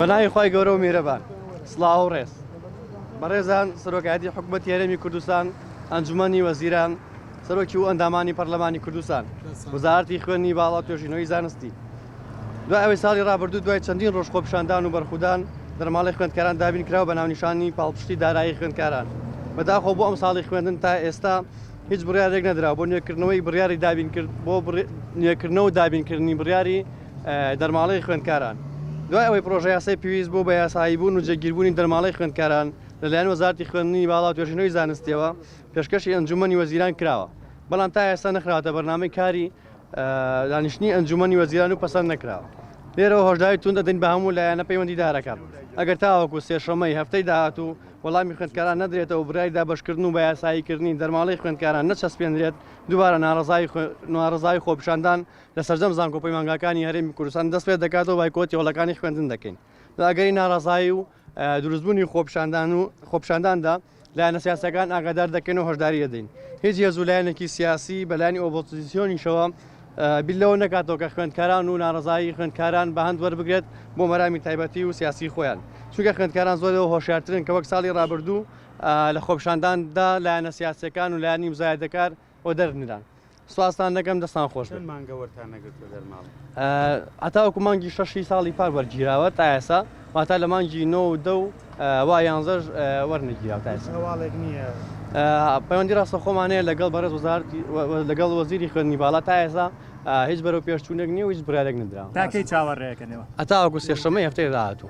بەناوی خی گەورە و میرەبان سڵاو و ڕێز بەڕێزان سەرۆکایەتی حکوومەتی هەرێمی کوردستان ئەنجومەنی وەزیران سەرۆکی و ئەندامانی پەرلەمانی کوردستان وەزارەتی خوێندنی باڵا توێژینەوەی زانستی دوای ئەوەی ساڵی ڕابردوو دوای چەندین ڕۆژ خۆپیشاندان و بەرخودان دەرماڵی خوێندکاران دابین کراوە بە ناونیشانی پاڵپشتی دارایی خوێندکاران بەداخۆ بۆ ئەم ساڵی خوێندن تا ئێستا هیچ بڕیارێک نەدراوە بۆ نوێکردنەوەی بڕیاری دابین کرد بۆ نوێکردنەوە دابینکردنی بڕیاری دەرماڵی خوێندکاران دوای ئەوەی پرۆژە یاسای پێویست بۆ بە یاساییبوون و جێگیربوونی دەرماڵی خوێندکاران لەلایەن وەزارەتی خوێندنی باڵا و توێژینەوەی زانستیەوە پێشکەشی ئەنجومەنی وەزیران کراوە بەڵام تا ئێستا نەخراوەتە بەرنامەی کاری دانیشتنی ئەنجومەنی وەزیران و پەسەند نەکراوە لێرەوە هۆشداری تون دەدەین بە هەموو لایەنە پەیوەندیدارەکان ئەگەر تاوەکو سێشەمەی هەفتەی داهاتوو وەڵامی خوێندکاران نەدرێتەوە بڕیاری دابەشکردن و بە یاساییکردنی دەرماڵی خوێندکاران نەچەسپێنرێت دووبارە ناڕزای خۆپیشاندان لە سەرجەم زانکۆ پەیمانگاکانی هەرێمی کوردستان دەست پێ دەکاتەوە بایکۆتی هەوڵەکانی خوێندن دەکەین ئەگەری ناڕزایی و دروستبوونی خۆپیشانداندا لایەنە سیاسەکان ئاگادار دەکەین و هۆشداری دەدەین هیچ هێزولایەنێکی سیاسی بەلایانی ئۆپۆزیسیۆنیشەوە بیلەوە نکاتەوە کە خوێندکاران و ناڕزایی خوێندکاران بە هەند وەربگرێت بۆ مەرامی تایبەتی و سیاسی خۆیان چونکە خوێندکاران زۆرەوە هۆشیارترن کە وەک ساڵی ڕابردوو لە خۆپیشانداندا لایەنە سیاسەکان و لایەنی مزایدەکار ئەو دەرنران سوپاسان دەکەم دەستان خۆش هەتاوەکو مانگی 6 ساڵی پار وەرگیراوە تا ئێستا واتە لە مانگی 9 وا 11 وەرنەگیراوە تا ئێستا پەیوەندی ڕاستە خۆمانەیە لەگەڵ بەڕێز لەگەڵ وەزیری خوێندنی باڵا تا ئێستا هیچ بەرەو پێشچوونێک نییە و هیچ برایەک نەدراوە تاکەی چاوەڕێەکەنەوە هەتاوەکو سێشەمەی هەفتەی داهاتوو